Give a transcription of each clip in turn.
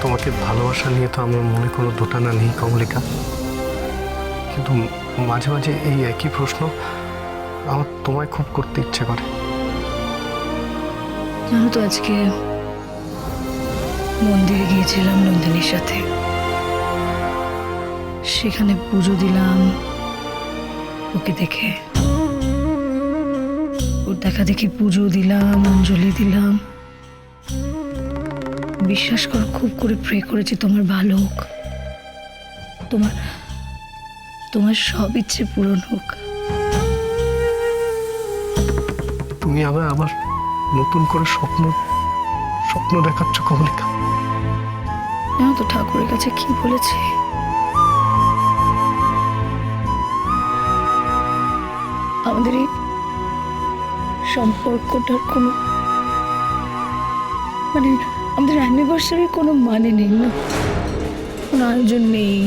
তোমাকে ভালোবাসা নিয়ে তো আমার মনে কোনো দোটানা নেই কমলিকা, কিন্তু মাঝে মাঝে এই একই প্রশ্ন আমার তোমায় খুব করতে ইচ্ছে করে। জানো তো, আজকে মন্দিরে গিয়েছিলাম নন্দিনীর সাথে। সেখানে পুজো দিলাম ওকে দেখে, ওর দেখা দেখি পুজো দিলাম, অঞ্জলি দিলাম। বিশ্বাস করো, খুব করে প্রে করেছি তোমার ভালো হোক, তোমার তোমার সব ইচ্ছে পূরণ হোক। তুমি আবার নতুন করে স্বপ্ন স্বপ্ন দেখাচ্ছ কমলিকা। জানো তো ঠাকুরের কাছে কি বলেছি? আমাদের এই সম্পর্কটার কোনো মানে আমাদের অ্যানিভার্সারির কোনো মানে নেই না, কোনো আয়োজন নেই,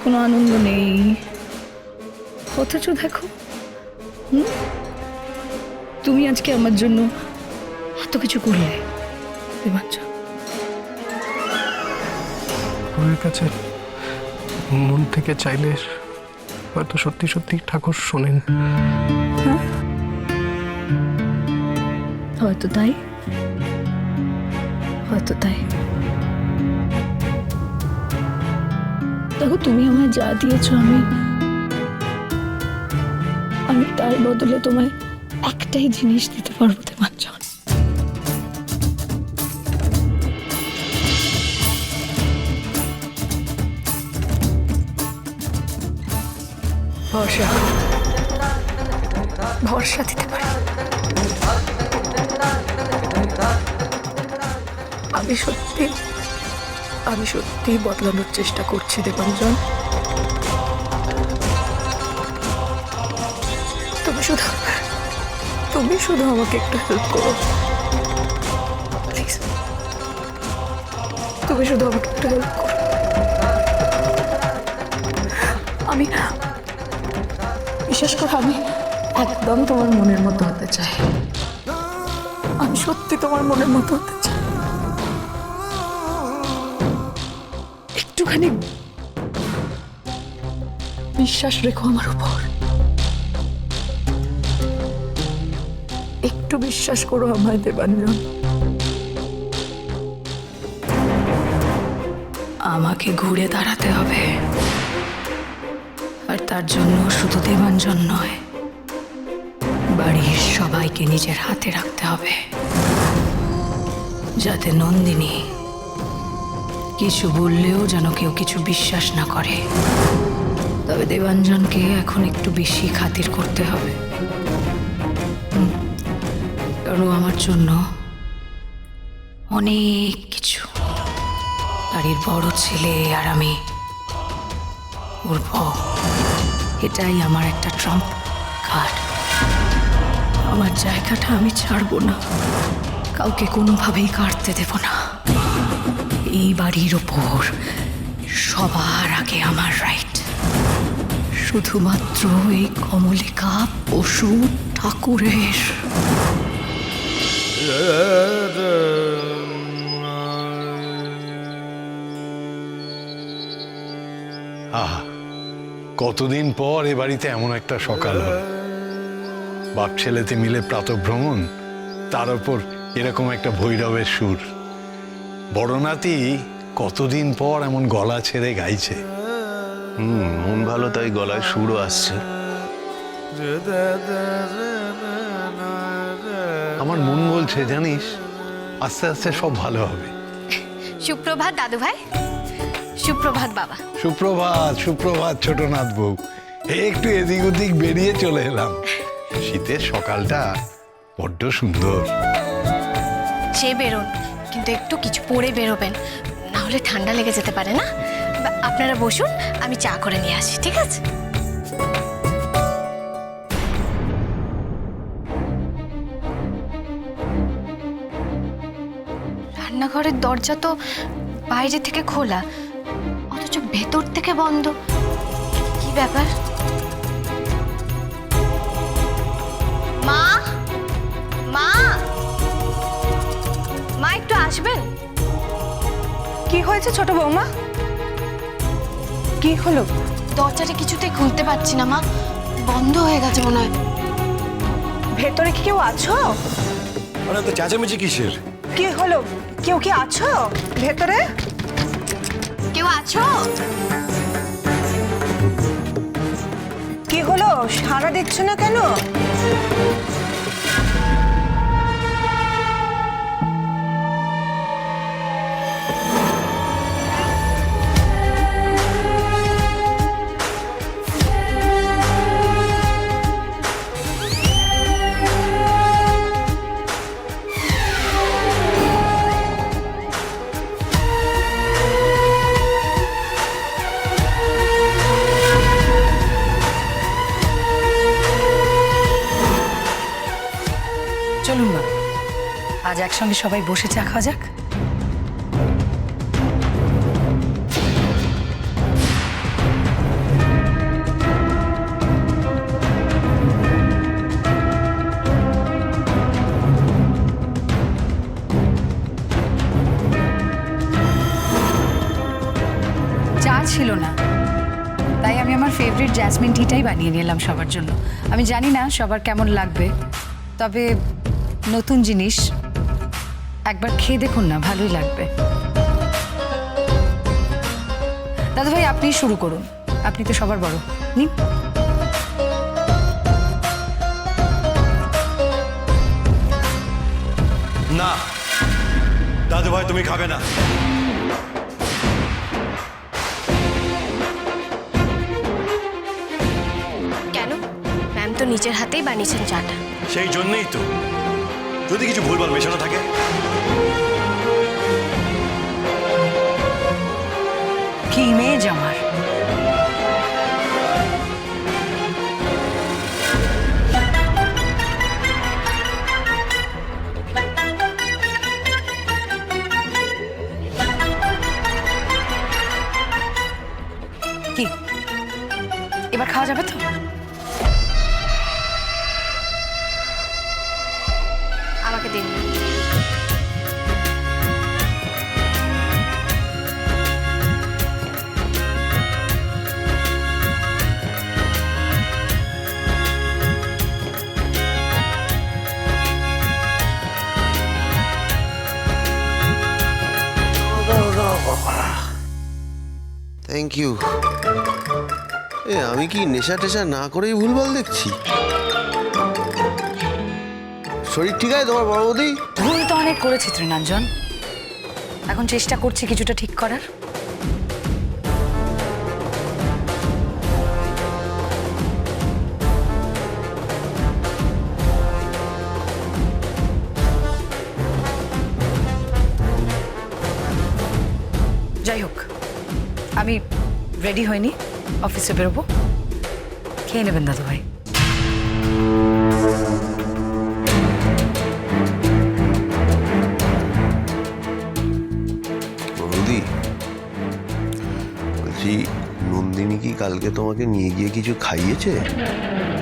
কোনো আনন্দ নেই। অথচ দেখো, তুমি আজকে আমার জন্য এত কিছু করলে দেবাঞ্জন। ঠাকুরের কাছে মন থেকে চাইলে হয়তো সত্যি সত্যি ঠাকুর শোনেন। হয়তো তাই, হয়তো তাই। দেখো, তুমি আমায় যা দিয়েছো, আমি তার বদলে তোমায় একটাই জিনিস দিতে পারবো দেবাঞ্জন। ভরসা, ভরসা দিতে পারি। আমি সত্যি বদলানোর চেষ্টা করছি দেবাঞ্জন। তুমি শুধু আমাকে একটু হেল্প করো প্লিজ। তুমি শুধু আমাকে একটু হেল্প করো। আমি বিশেষ করে আমি একদম তোমার মনের মতো হতে চাই। আমি সত্যি তোমার মনের মতো হতে চাই। একটুখানি বিশ্বাস রেখো আমার উপর, একটু বিশ্বাস করো আমায় দেবাঞ্জন। আমাকে ঘুরে দাঁড়াতে হবে, আর তার জন্য শুধু দেবাঞ্জন নয়, বাড়ির সবাইকে নিজের হাতে রাখতে হবে, যাতে নন্দিনী কিছু বললেও যেন কেউ কিছু বিশ্বাস না করে। তবে দেবাঞ্জনকে এখন একটু বেশি খাতির করতে হবে, কারণ ও আমার জন্য অনেক কিছু। বাড়ির বড় ছেলে আর আমি ওর বউ, এটাই আমার একটা ট্রাম্প কার্ড। আমার জায়গাটা আমি ছাড়বো না, কাউকে কোনোভাবেই কাটতে দেব না। এই বাড়ির ওপর সবার আগে আমার রাইট। শুধুমাত্র এই কমলিকা পশু ঠাকুরের। আহা, কতদিন পর এ বাড়িতে এমন একটা সকাল হল। বাপ ছেলেতে মিলে প্রাতঃভ্রমণ, তার উপর এরকম একটা ভৈরবের সুর। বড় নাতি কতদিন পর এমন গলা ছেড়ে গাইছে। মন ভালো, তাই গলায় সুরও আসছে। আমার মন বলছে জানিস, আস্তে আস্তে সব ভালো হবে। সুপ্রভাত দাদু ভাই। সুপ্রভাত বাবা। সুপ্রভাত, সুপ্রভাত ছোটনাথ বউ। একটু এদিক ওদিক বেরিয়ে চলে এলাম। শীতের সকালটা বড্ড সুন্দর। সে বেরোন, কিন্তু একটু কিছু পরে বেরোবেন, না হলে ঠান্ডা লেগে যেতে পারে না। আপনারা বসুন, আমি চা করে নিয়ে আসি, ঠিক আছে? রান্নাঘরের দরজা তো বাইরে থেকে খোলা, অথচ ভেতর থেকে বন্ধ। কি ব্যাপার? মা, মা, মা একটু আসবেন। কি হয়েছে ছোট বৌমা? কি হলো? দরজাটা কিছুতেই খুলতে পারছি না মা, বন্ধ হয়ে গেছে মনে হয়। ভেতরে কি কেউ আছো? মানে তো চেঁচামেচি কিসের? কি হলো? কেউ কি আছো ভেতরে? কেউ আছো? কি হলো, সাড়া দিচ্ছ না কেন? চলুন মা, আজ একসঙ্গে সবাই বসে চা খাওয়া যাক। চা ছিল না, তাই আমি আমার ফেভারিট জ্যাসমিন টিটাই বানিয়ে নিলাম সবার জন্য। আমি জানি না সবার কেমন লাগবে, তবে নতুন জিনিস, একবার খেয়ে দেখুন না, ভালোই লাগবে। দাদা ভাই, আপনি শুরু করুন, আপনি তো সবার বড়, নিন। না দাদু ভাই, তুমি খাবে না। কেন? ম্যাম তো নিজের হাতেই বানিয়েছেন চাটা। সেই জন্যই তো, যদি কিছু ভুলভাল মেশানো থাকে। কি ইমেজ আমার! কি এবার খাওয়া যাবে তো? আমাকে দিন। Thank you. আমি কি নেশা টেশা না করেই ভুলভাল দেখছি? শরীর ঠিক আছে তোমার বড় বৌদি? ভুল তো অনেক করেছি ত্রিনাঞ্জন, এখন চেষ্টা করছি কিছুটা ঠিক করার। যাই হোক, আমি রেডি হইনি, অফিসে বেরোবো, খেয়ে নেবেন দাদু ভাই। বৌদি বলছি, নন্দিনী কি কালকে তোমাকে নিয়ে গিয়ে কিছু খাইয়েছে?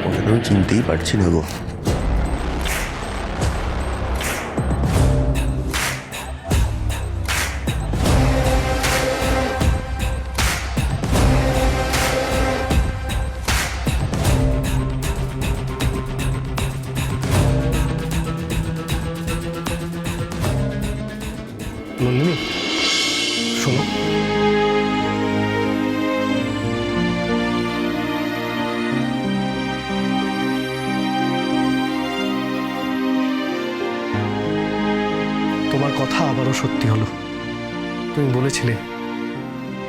ওকে তো আমি চিনতেই পারছি না গো। নন্দিনী, শোনো, তোমার কথা আবারও সত্যি হলো। তুমি বলেছিলে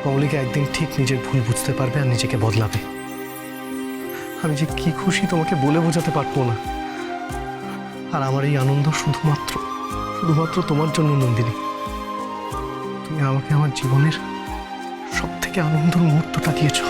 কমলিকা একদিন ঠিক নিজের ভুল বুঝতে পারবে আর নিজেকে বদলাবে। আমি যে কি খুশি তোমাকে বলে বোঝাতে পারবো না। আর আমার এই আনন্দ শুধুমাত্র তোমার জন্য নন্দিনী। তুমি আমাকে আমার জীবনের সব থেকে আনন্দের মুহূর্তটা দিয়েছো।